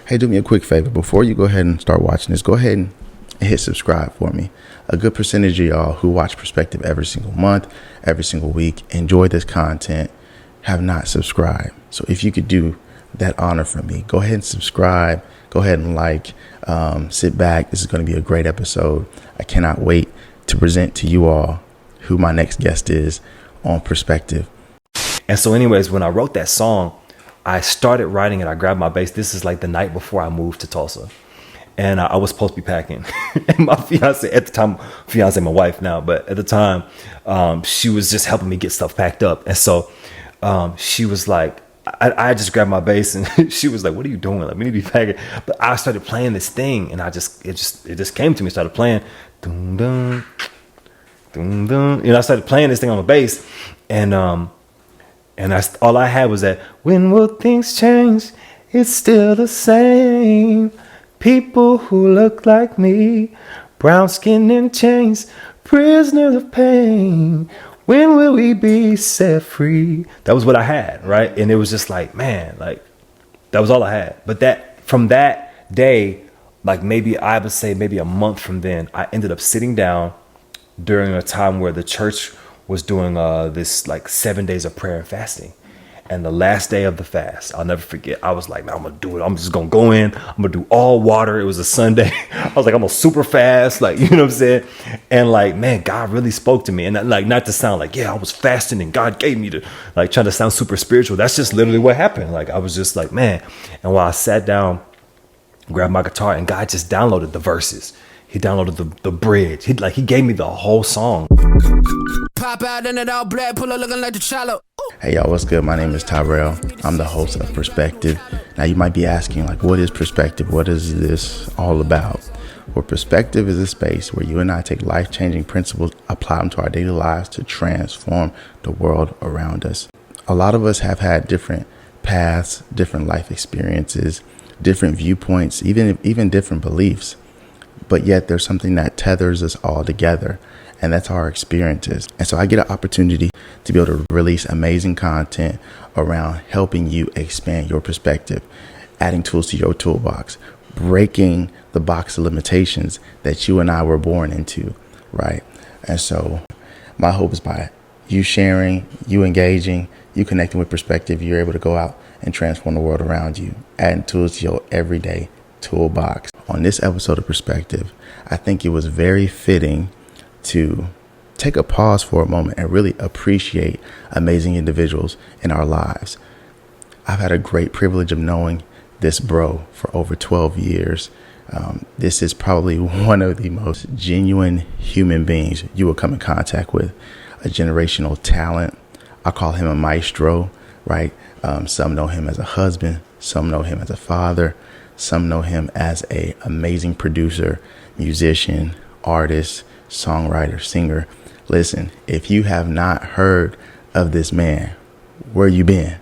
Hey, do me a quick favor. Before you go ahead and start watching this, go ahead and hit subscribe for me. A good percentage of y'all who watch Perspective every single month, every single week, enjoy this content, have not subscribed. So if you could do that honor for me, go ahead and subscribe. Go ahead and like, sit back. This is going to be a great episode. I cannot wait to present to you all who my next guest is on Perspective. And so anyways, when I wrote that song, I started writing it. I grabbed my bass. This is like the night before I moved to Tulsa. And I was supposed to be packing. And my fiance at the time, my wife now, but at the time, she was just helping me get stuff packed up. And so she was like, I just grabbed my bass and she was like, what are you doing? Like, we need to be packing. But I started playing this thing and it just came to me. Started playing. Dun, dun, dun, dun. You know, I started playing this thing on the bass and all I had was that, when will things change? It's still the same. People who look like me, brown skin and chains, prisoners of pain. When will we be set free? That was what I had, right? And it was just like, man, like that was all I had. But that from that day, like maybe I would say maybe a month from then, I ended up sitting down during a time where the church was doing this like 7 days of prayer and fasting. And the last day of the fast, I'll never forget. I was like, man, I'm going to do it. I'm just going to go in. I'm going to do all water. It was a Sunday. I was like, I'm going to super fast. Like, you know what I'm saying? And like, man, God really spoke to me. And like, not to sound like, yeah, I was fasting and God gave me to like trying to sound super spiritual. That's just literally what happened. Like, I was just like, man. And while I sat down, grabbed my guitar and God just downloaded the verses. He downloaded the bridge. He gave me the whole song. Pop out in it all black, pull up looking like the Chalo. Hey y'all, what's good? My name is Tyrell. I'm the host of Perspective. Now you might be asking, like, what is Perspective? What is this all about? Well, Perspective is a space where you and I take life-changing principles, apply them to our daily lives to transform the world around us. A lot of us have had different paths, different life experiences, different viewpoints, even different beliefs. But yet there's something that tethers us all together, and that's our experiences. And so I get an opportunity to be able to release amazing content around helping you expand your perspective, adding tools to your toolbox, breaking the box of limitations that you and I were born into, right? And so my hope is by you sharing, you engaging, you connecting with Perspective, you're able to go out and transform the world around you, adding tools to your everyday toolbox. On this episode of Perspective, I think it was very fitting to take a pause for a moment and really appreciate amazing individuals in our lives. I've had a great privilege of knowing this bro for over 12 years. This is probably one of the most genuine human beings you will come in contact with, a generational talent. I call him a maestro, right? Some know him as a husband, some know him as a father, some know him as an amazing producer, musician, artist, songwriter, singer. Listen, if you have not heard of this man, where you been?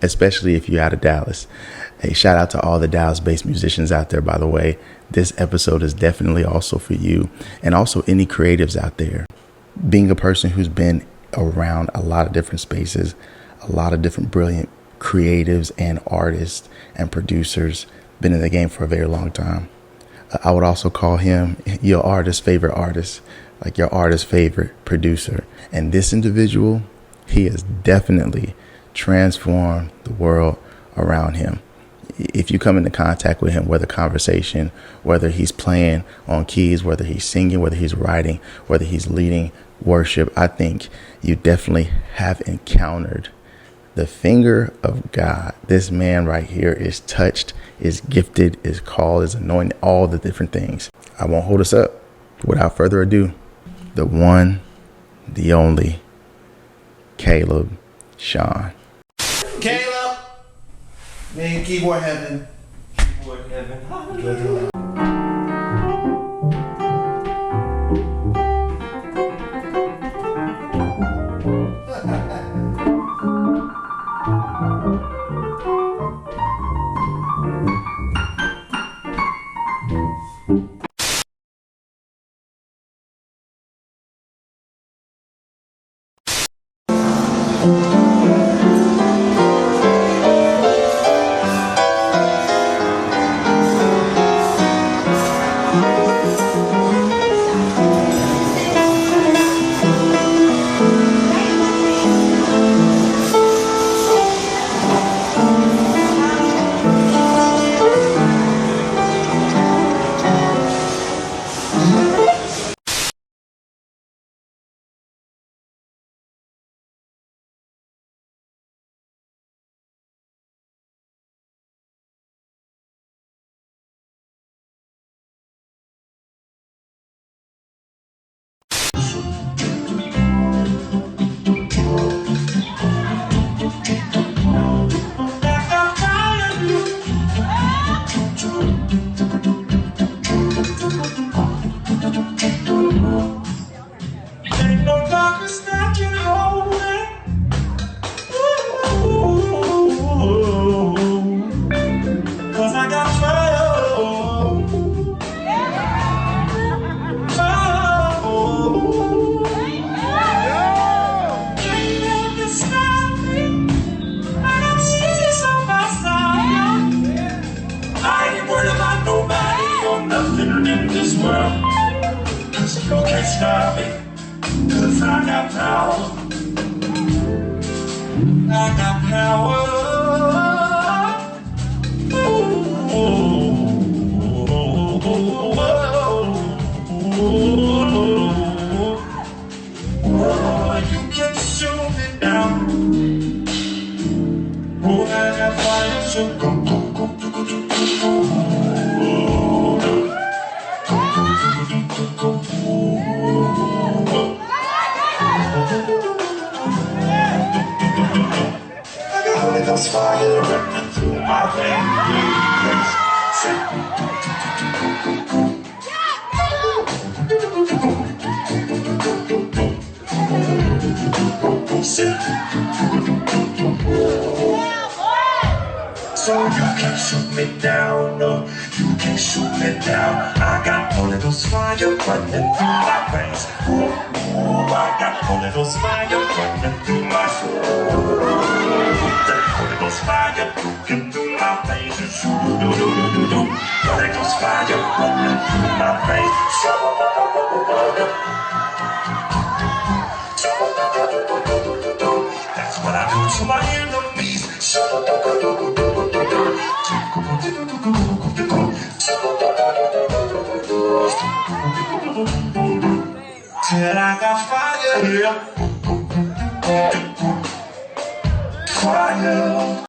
Especially if you're out of Dallas. Hey, shout out to all the Dallas-based musicians out there, by the way. This episode is definitely also for you, and also any creatives out there. Being a person who's been around a lot of different spaces, a lot of different brilliant creatives and artists and producers, been in the game for a very long time. I would also call him your artist's favorite artist, like your artist's favorite producer. And this individual, he has definitely transformed the world around him. If you come into contact with him, whether conversation, whether he's playing on keys, whether he's singing, whether he's writing, whether he's leading worship, I think you definitely have encountered the finger of God. This man right here is touched, is gifted, is called, is anointed, all the different things. I won't hold us up. Without further ado, the one, the only, Caleb Sean. Caleb! Man, keyboard heaven. Keyboard heaven. Hey, Stop me, 'cause I got power. I got power. You can shoot me down. Oh, I got fire, so go. Those fire running through my veins. So you can shoot me down, no, you can shoot me down. I got Holy Ghost fire running through my veins. Ooh, I got Holy Ghost fire running through my soul. Holy Ghost fire looking through my veins. Holy Ghost fire running through my veins. That's what I do to my enemies. Till I got fire here. Fire.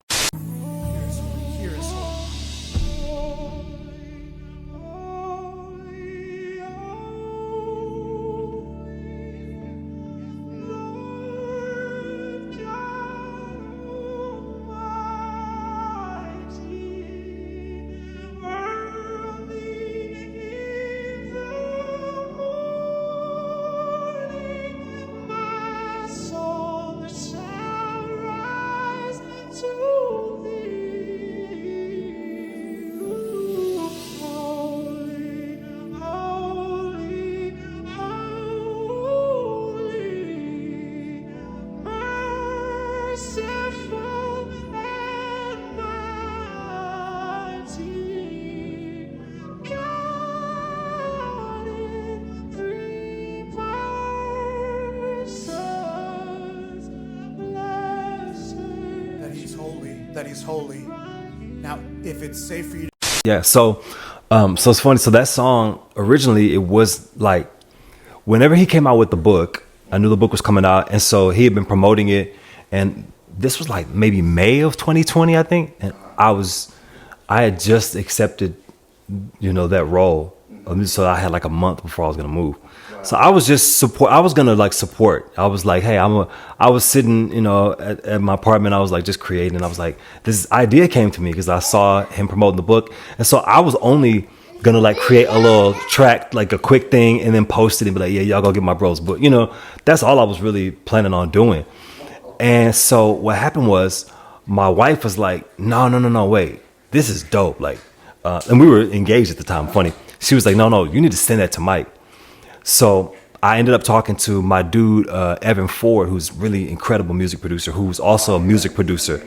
That he's holy. Now, if it's safe for you to Yeah, so it's funny. So that song originally, it was like whenever he came out with the book, I knew the book was coming out, and so he had been promoting it, and this was like maybe May of 2020, I think, and I had just accepted, that role, so I had like a month before I was gonna move. So I was just support. I was gonna like support. I was like, hey, I was sitting, at my apartment. I was like just creating. I was like, this idea came to me because I saw him promoting the book, and so I was only gonna like create a little track, like a quick thing, and then post it and be like, yeah, y'all go get my bros. But that's all I was really planning on doing. And so what happened was, my wife was like, no, wait, this is dope. Like, and we were engaged at the time. Funny, she was like, no, you need to send that to Mike. So I ended up talking to my dude, Evan Ford, who's really incredible music producer, who's also a music producer.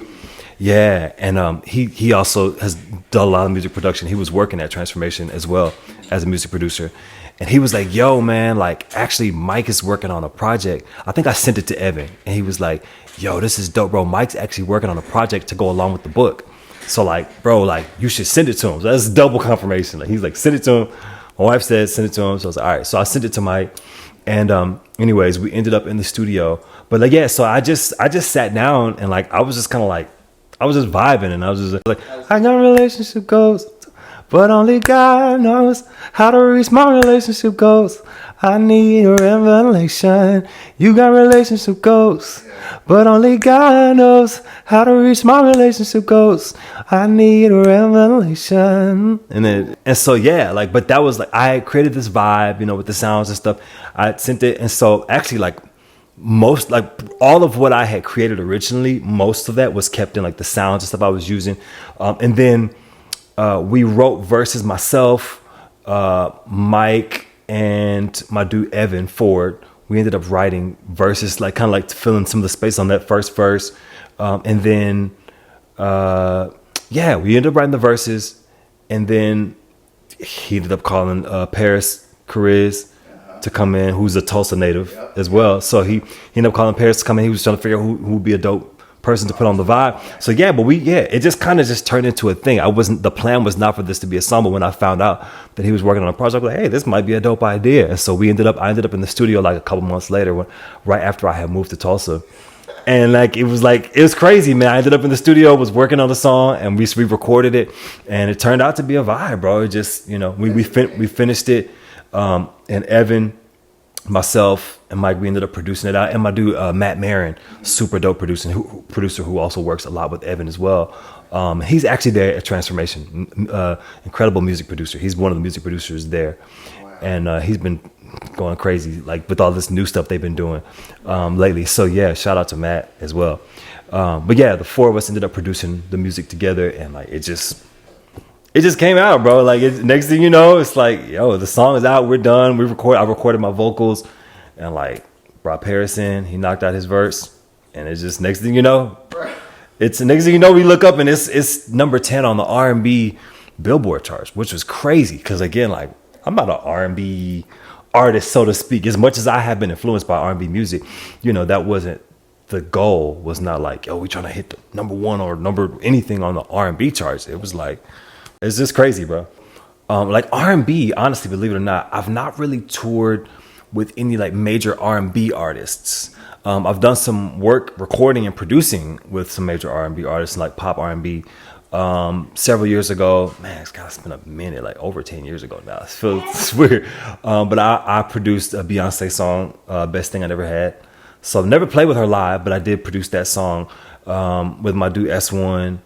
Yeah, and he also has done a lot of music production. He was working at Transformation as well as a music producer. And he was like, yo, man, like, actually, Mike is working on a project. I think I sent it to Evan. And he was like, yo, this is dope, bro. Mike's actually working on a project to go along with the book. So, like, bro, like, you should send it to him. So that's double confirmation. Like, he's like, send it to him. My wife said, send it to him. So I was like, all right. So I sent it to Mike. And anyways, we ended up in the studio. But, like, yeah, so I just sat down and, like, I was just kind of like, I was just vibing. And I was just like, I got relationship goals, but only God knows how to reach my relationship goals. I need a revelation. You got relationship goals, but only God knows how to reach my relationship goals. I need a revelation. And so, yeah, like, but that was like, I created this vibe, with the sounds and stuff. I sent it. And so actually, like, most, like, all of what I had created originally, most of that was kept in, like, the sounds and stuff I was using. And then we wrote verses, myself, Mike, and my dude Evan Ford. We ended up writing verses, like kind of like filling some of the space on that first verse. And then, we ended up writing the verses. And then he ended up calling Paris Cariz to come in, who's a Tulsa native as well. So he ended up calling Paris to come in. He was trying to figure out who would be a dope person to put on the vibe. So it just kind of just turned into a thing. The plan was not for this to be a song, but when I found out that he was working on a project, I was like, hey, this might be a dope idea. And so I ended up in the studio like a couple months later, right after I had moved to Tulsa. And it was crazy, man. I ended up in the studio, was working on the song, and we recorded it, and it turned out to be a vibe, bro. It just, we finished it, and Evan, myself, and Mike, we ended up producing it out. And my dude Matt Marin, super dope producer who also works a lot with Evan as well. He's actually there at Transformation, incredible music producer. He's one of the music producers there, and he's been going crazy with all this new stuff they've been doing lately. So yeah, shout out to Matt as well. But yeah, the four of us ended up producing the music together, and it just came out, bro. Next thing you know, it's the song is out, we're done. I recorded my vocals, and brought Paris in. He knocked out his verse, and it's just next thing you know, we look up and it's number 10 on the R&B Billboard charts, which was crazy because again, I'm not an R&B artist, so to speak. As much as I have been influenced by R&B music, that wasn't the goal. Was not we trying to hit the number one or number anything on the R&B charts. It was it's just crazy, bro. R&B, honestly, believe it or not, I've not really toured with any major R&B artists. I've done some work recording and producing with some major R&B artists, like pop R&B. Several years ago, man, it's been a minute, over 10 years ago now. It's weird. But I produced a Beyonce song, Best Thing I Never Had. So I've never played with her live, but I did produce that song with my dude S1,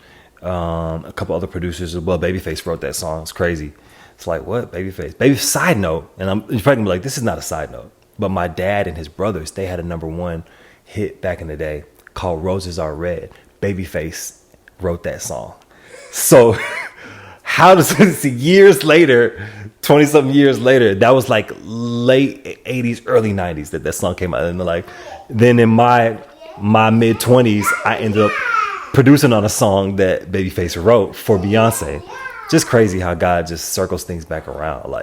a couple other producers as well. Babyface wrote that song. It's crazy. It's what? Babyface. Side note, and you're probably gonna be like, this is not a side note, but my dad and his brothers, they had a number one hit back in the day called Roses Are Red. Babyface wrote that song. So how does this years later, 20 something years later, that was late 80s, early 90s that song came out. And then in my mid 20s, I ended up producing on a song that Babyface wrote for Beyonce. Just crazy how God just circles things back around.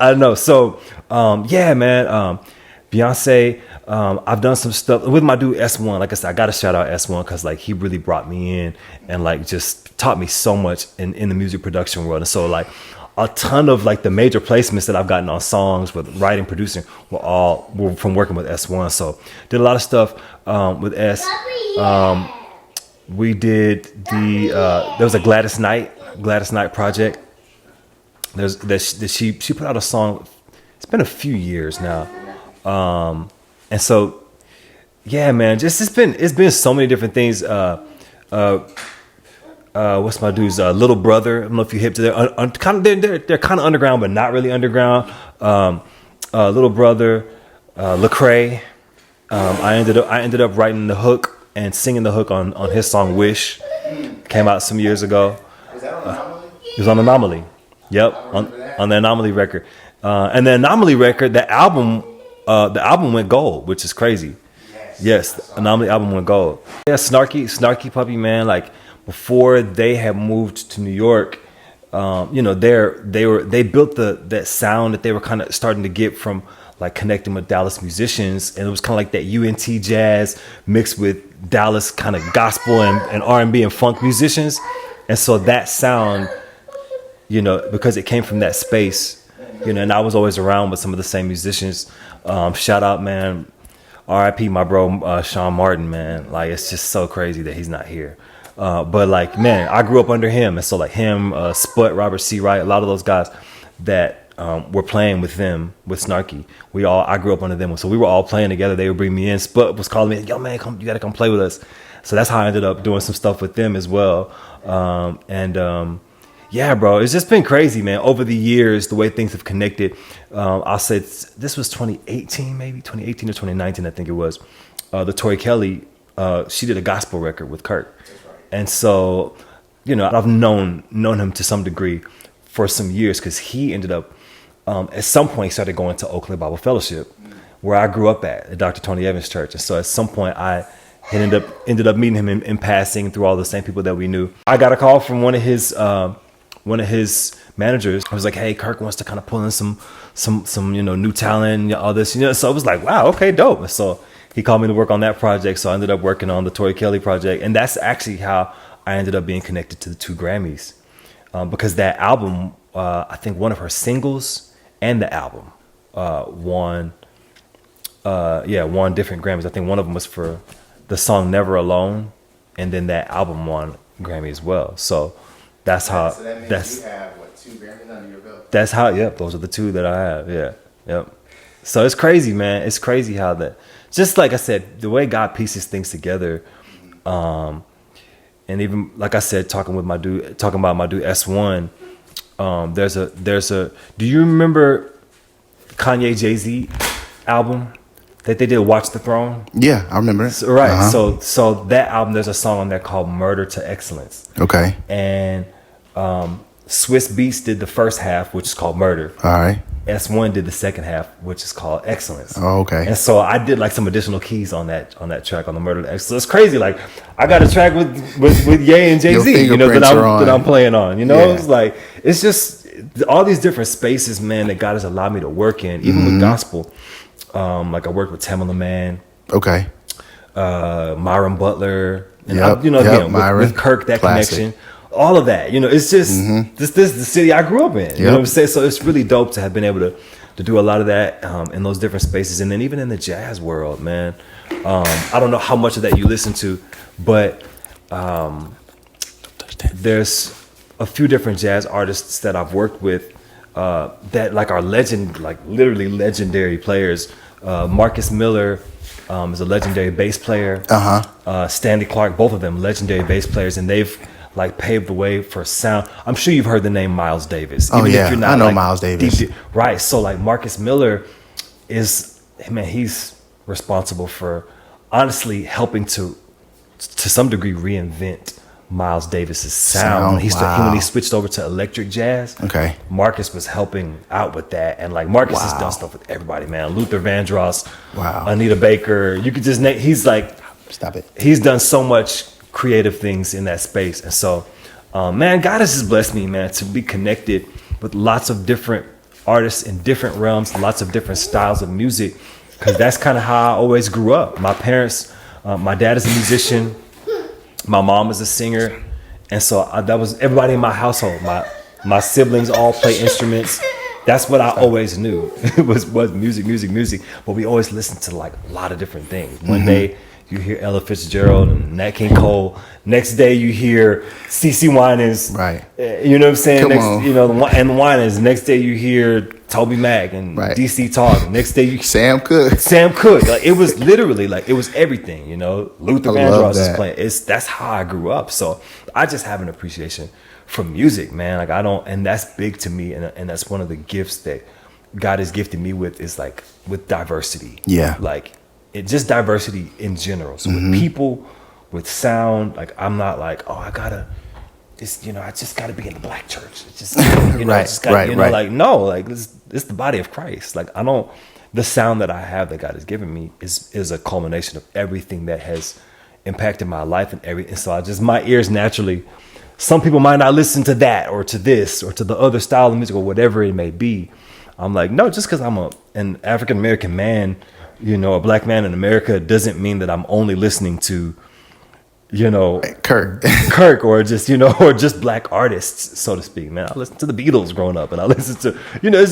I don't know. So, man, Beyonce, I've done some stuff with my dude S1. Like I said, I got to shout out S1 because he really brought me in and just taught me so much in the music production world. And so a ton of the major placements that I've gotten on songs with writing, producing were from working with S1. So did a lot of stuff with S. We did there was a Gladys Knight project. She put out a song. It's been a few years now. And so, yeah, man, it's been so many different things. What's my dude's little brother? I don't know if you hip to that. They're kind of underground, but not really underground. Little brother, Lecrae. I ended up writing the hook and singing the hook on his song "Wish." Came out some years ago. Was that on Anomaly? It was on Anomaly. Yep, on the Anomaly record. And the Anomaly record, the album went gold, which is crazy. Yes, the Anomaly album went gold. Yeah, Snarky Puppy, man. Before they had moved to New York, they built that sound that they were kind of starting to get from connecting with Dallas musicians, and it was kind of that UNT jazz mixed with Dallas kind of gospel and R&B and funk musicians, and so that sound, because it came from that space, and I was always around with some of the same musicians. Shout out, man, R.I.P. my bro Sean Martin, man. It's just so crazy that he's not here. But man, I grew up under him, and so him, Sput, Robert C. Wright, a lot of those guys that were playing with them, with Snarky. I grew up under them, so we were all playing together. They would bring me in. Sput was calling me, yo man, you gotta come play with us. So that's how I ended up doing some stuff with them as well. Yeah, bro, it's just been crazy, man. Over the years, the way things have connected. I'll say this was 2018 or 2019, I think it was. The Tori Kelli, she did a gospel record with Kirk. And so I've known him to some degree for some years, because he ended up at some point he started going to Oakland Bible Fellowship, where I grew up at Dr. Tony Evans Church. And so at some point I ended up meeting him in passing through all the same people that we knew. I got a call from one of his managers. I was like, hey, Kirk wants to kind of pull in some new talent, all this, So I was like, wow, okay, dope. So he called me to work on that project. So I ended up working on the Tori Kelli project. And that's actually how I ended up being connected to the 2 Grammys. Because that album, I think one of her singles and the album won different Grammys. I think one of them was for the song Never Alone, and then that album won Grammy as well. So that's how. So that means you have 2 Grammys under your belt. That's how. Yep, those are the 2 that I have. Yeah, yep. So it's crazy, man. It's crazy how that. Just like I said, the way God pieces things together, and even like I said, talking about my dude S1. There's a. Do you remember Kanye Jay-Z album that they did, Watch the Throne? Yeah, I remember it. So, right. So that album, there's a song on there called Murder to Excellence. Okay. And Swiss Beats did the first half, which is called Murder. All right. S1 did the second half, which is called Excellence. Oh, okay. And so I did like some additional keys on that track, on the Murder to Excellence. It's crazy. Like I got a track with Ye and Jay-Z, that I'm playing on. It's like, it's just all these different spaces, man, that God has allowed me to work in, even with gospel. Like I worked with Tamala Man. Okay. Myron Butler. And with Kirk, that classic connection. All of that, it's just this is the city I grew up in. You know what I'm saying? So it's really dope to have been able to do a lot of that in those different spaces, and then even in the jazz world, man. I don't know how much of that you listen to, but there's a few different jazz artists that I've worked with that like are literally legendary players. Marcus Miller is a legendary bass player. Stanley Clark, both of them legendary bass players, and they've like paved the way for sound. I'm sure you've heard the name Miles Davis. Even if you're not, I know Miles Davis. Right. So like Marcus Miller he's responsible for honestly helping to some degree reinvent Miles Davis's sound. When he switched over to electric jazz. Okay. Marcus was helping out with that, and like Marcus has done stuff with everybody, man. Luther Vandross, Anita Baker. You could just name. He's like, stop it. He's done so much creative things in that space, and so man, God has just blessed me, man, to be connected with lots of different artists in different realms, lots of different styles of music, because that's kind of how I always grew up. My parents, my dad is a musician, my mom is a singer, and so that was everybody in my household. My siblings all play instruments. That's what I always knew. It was music, but we always listened to like a lot of different things. One day you hear Ella Fitzgerald and Nat King Cole. Next day you hear CeCe Winans. Right. You know what I'm saying? And the Winans. Next day you hear Toby Mac and DC Talk. Next day you Sam Cooke. Like it was literally like it was everything. Luther Vandross is playing. That's how I grew up. So I just have an appreciation for music, man. Like and that's big to me, and that's one of the gifts that God has gifted me with, is like with diversity. Yeah. Like it's just diversity in general. So with people, with sound, like I'm not like, oh, I just gotta be in the black church. It's just, like, no, like it's the body of Christ. Like the sound that I have that God has given me is a culmination of everything that has impacted my life and so my ears naturally, some people might not listen to that or to this or to the other style of music or whatever it may be. I'm like, no, just because I'm an African American man, a black man in America, doesn't mean that I'm only listening to, Kirk or just, or just black artists, so to speak, man. I listened to the Beatles growing up, and I listened to,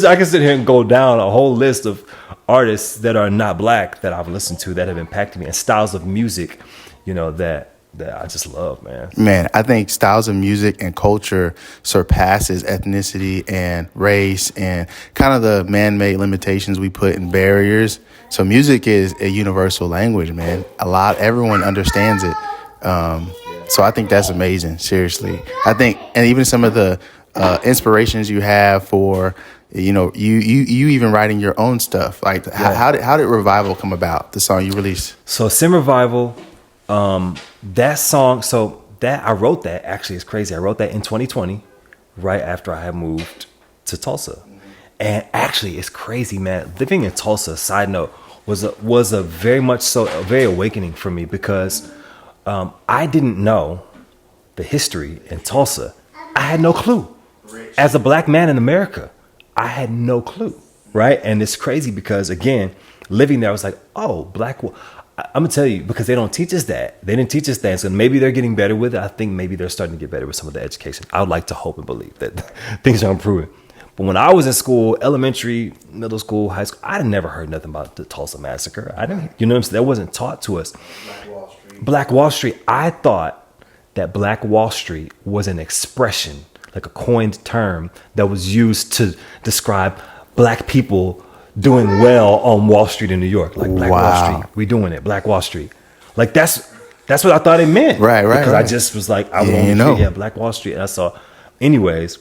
I can sit here and go down a whole list of artists that are not black that I've listened to that have impacted me, and styles of music, that I just love, man. Man, I think styles of music and culture surpasses ethnicity and race and kind of the man-made limitations we put in barriers. So music is a universal language, man. Everyone understands it. So I think that's amazing. Seriously, I think, and even some of the inspirations you have for, you even writing your own stuff. Like, how did Revival come about? The song you released. So Sim Revival, that song. So that I wrote that, actually, it's crazy. I wrote that in 2020, right after I had moved to Tulsa. And actually, it's crazy, man. Living in Tulsa, side note, was a very much so a very awakening for me, because I didn't know the history in Tulsa. I had no clue. As a black man in America, I had no clue, right? And it's crazy because, again, living there, I was like, oh, I'm gonna tell you, because they don't teach us that. They didn't teach us that. So maybe they're getting better with it. I think maybe they're starting to get better with some of the education. I would like to hope and believe that things are improving. But when I was in school, elementary, middle school, high school, I never heard nothing about the Tulsa Massacre. I didn't, you know what I'm saying? That wasn't taught to us. Black Wall Street. I thought that Black Wall Street was an expression, like a coined term that was used to describe black people doing well on Wall Street in New York. Like Black Wall Street, we doing it, Black Wall Street. Like that's what I thought it meant. Right. Because I just was like, I would Black Wall Street. And I saw, anyways,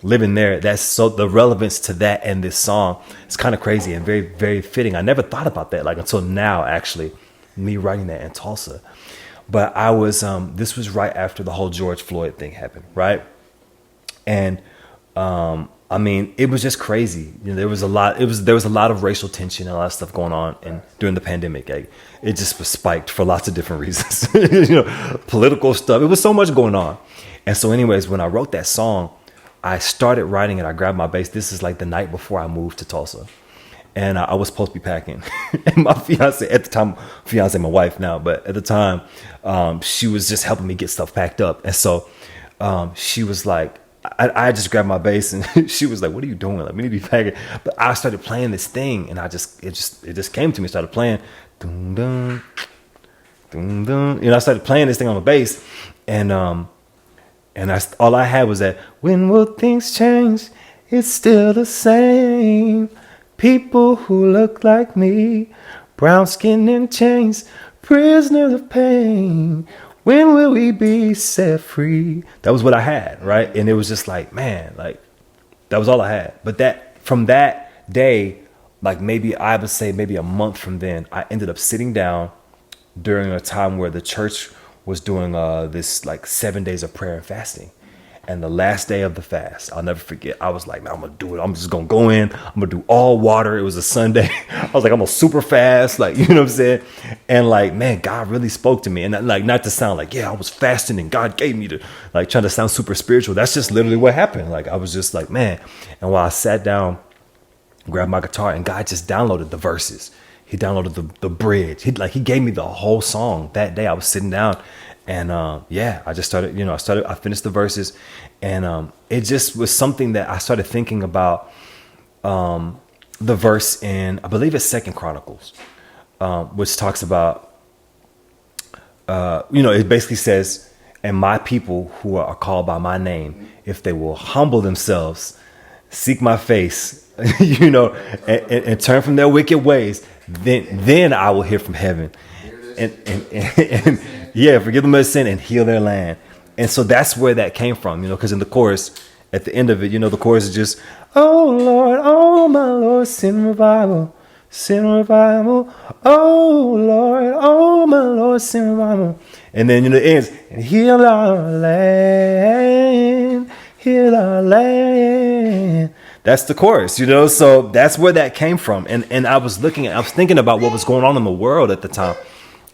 living there, that's so the relevance to that and this song is kind of crazy and very, very fitting. I never thought about that, like, until now, actually, me writing that in Tulsa. But I was, this was right after the whole George Floyd thing happened, right? And I mean, it was just crazy. You know, there was a lot of racial tension and a lot of stuff going on, and during the pandemic, it just was spiked for lots of different reasons. You know, political stuff. It was so much going on. And so, anyways, when I wrote that song, I started writing it. I grabbed my bass. This is like the night before I moved to Tulsa. And I was supposed to be packing. And my fiance, at the time, my wife now, but at the time, she was just helping me get stuff packed up. And so she was like, I just grabbed my bass, and she was like, what are you doing? Like, we need to be packing. But I started playing this thing, and it just came to me. Started playing, dun, dun, dun, dun. You know, I started playing this thing on my bass, and all I had was that, when will things change? It's still the same. People who look like me, brown skin and chains, prisoners of pain. When will we be set free? That was what I had, right? And it was just like, man, like, that was all I had. But that, from that day, like, maybe I would say maybe a month from then, I ended up sitting down during a time where the church was doing this like 7 days of prayer and fasting. And the last day of the fast, I'll never forget, I was like, man, I'm going to do it. I'm just going to go in. I'm going to do all water. It was a Sunday. I was like, I'm going to super fast. Like, you know what I'm saying? And like, man, God really spoke to me. And like, not to sound like, yeah, I was fasting and God gave me to, like, trying to sound super spiritual. That's just literally what happened. Like, I was just like, man. And while I sat down, grabbed my guitar, and God just downloaded the verses. He downloaded the bridge. He gave me the whole song that day. I was sitting down. And I just started, I finished the verses, and it just was something that I started thinking about, the verse in, I believe it's 2 Chronicles, which talks about, it basically says, and my people who are called by my name, if they will humble themselves, seek my face, and turn from their wicked ways, then I will hear from heaven. And yeah, forgive them their sin and heal their land. And so that's where that came from, because in the chorus, at the end of it, the chorus is just, oh Lord, oh my Lord, send revival, oh Lord, oh my Lord, send revival. And then, it ends, and heal our land. That's the chorus, so that's where that came from. And I was thinking about what was going on in the world at the time.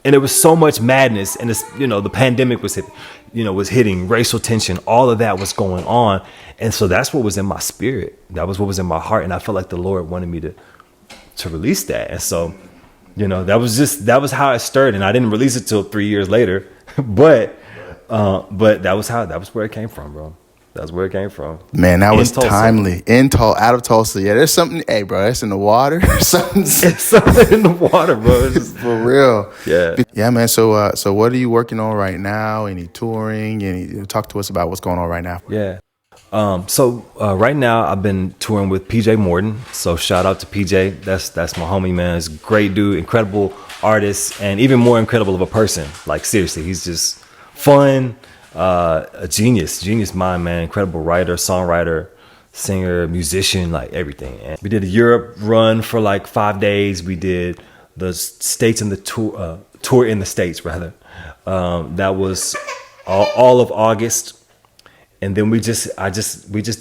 And there was so much madness, and this, the pandemic was hitting, racial tension, all of that was going on. And so that's what was in my spirit. That was what was in my heart. And I felt like the Lord wanted me to release that. And so, that was how it stirred. And I didn't release it till 3 years later, but that was where it came from, bro. That's where it came from. Man, that was timely. Out of Tulsa. Yeah, there's something. Hey, bro, that's in the water. It's something in the water, bro. For real. Yeah. Yeah, man. So what are you working on right now? Any touring? Talk to us about what's going on right now. Yeah. So right now I've been touring with PJ Morton. So shout out to PJ. That's my homie, man. He's a great dude, incredible artist, and even more incredible of a person. Like, seriously, he's just fun. A genius mind, man. Incredible writer, songwriter, singer, musician, like everything. And we did a Europe run for like 5 days. We did the States in the tour in the States, rather. That was all of August. And then we just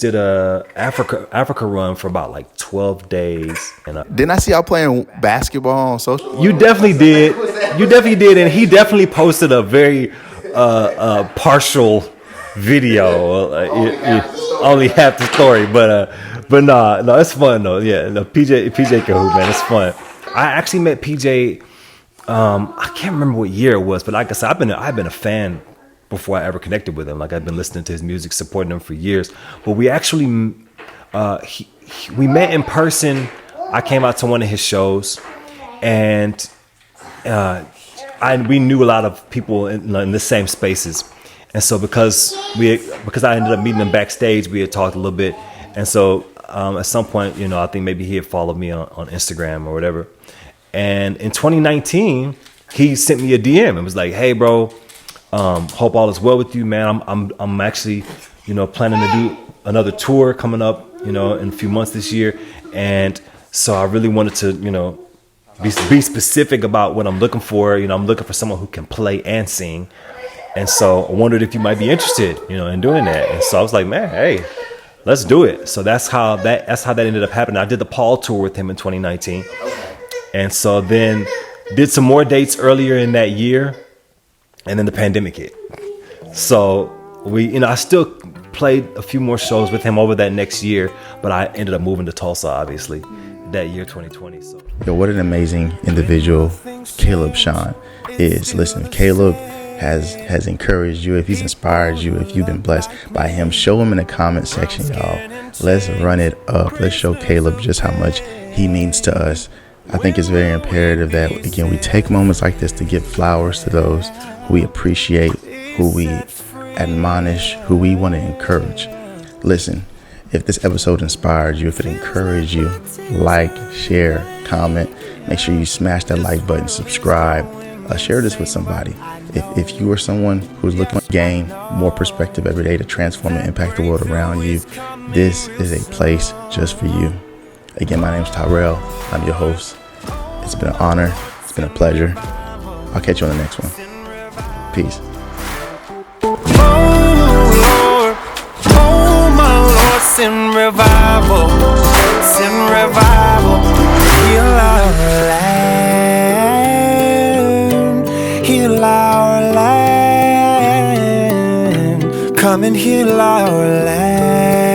did a Africa run for about like 12 days. And Didn't I see y'all playing basketball on social? you definitely did. You definitely did. And he definitely posted a very partial video. Only half the story, but no, it's fun though. Yeah, no, PJ can hoop, man. It's fun. I actually met PJ. I can't remember what year it was, but like I said, I've been a fan before I ever connected with him. Like I've been listening to his music, supporting him for years. But we actually we met in person. I came out to one of his shows, and we knew a lot of people in the same spaces. And so because I ended up meeting him backstage, we had talked a little bit. And so at some point, I think maybe he had followed me on Instagram or whatever. And in 2019, he sent me a DM and was like, "Hey, bro, hope all is well with you, man. I'm actually, planning to do another tour coming up, in a few months this year. And so I really wanted to, be specific about what I'm looking for. I'm looking for someone who can play and sing. And so I wondered if you might be interested, in doing that." And so I was like, "Man, hey, let's do it." So that's how that ended up happening. I did the Paul tour with him in 2019. And so then did some more dates earlier in that year. And then the pandemic hit. So I still played a few more shows with him over that next year, but I ended up moving to Tulsa, obviously, that year, 2020. So. Yo, what an amazing individual Caleb Sean is. Listen, Caleb has encouraged you, if he's inspired you, if you've been blessed by him, show him in the comment section, y'all. Let's run it up. Let's show Caleb just how much he means to us. I think it's very imperative that, again, we take moments like this to give flowers to those who we appreciate, who we admonish, who we want to encourage. Listen, if this episode inspired you, if it encouraged you, like, share, comment. Make sure you smash that like button, subscribe, share this with somebody. If you are someone who's looking to gain more perspective every day to transform and impact the world around you, this is a place just for you. Again, my name is Tyrell. I'm your host. It's been an honor. It's been a pleasure. I'll catch you on the next one. Peace. Oh my Lord, send revival, heal our land, heal our land, come and heal our land.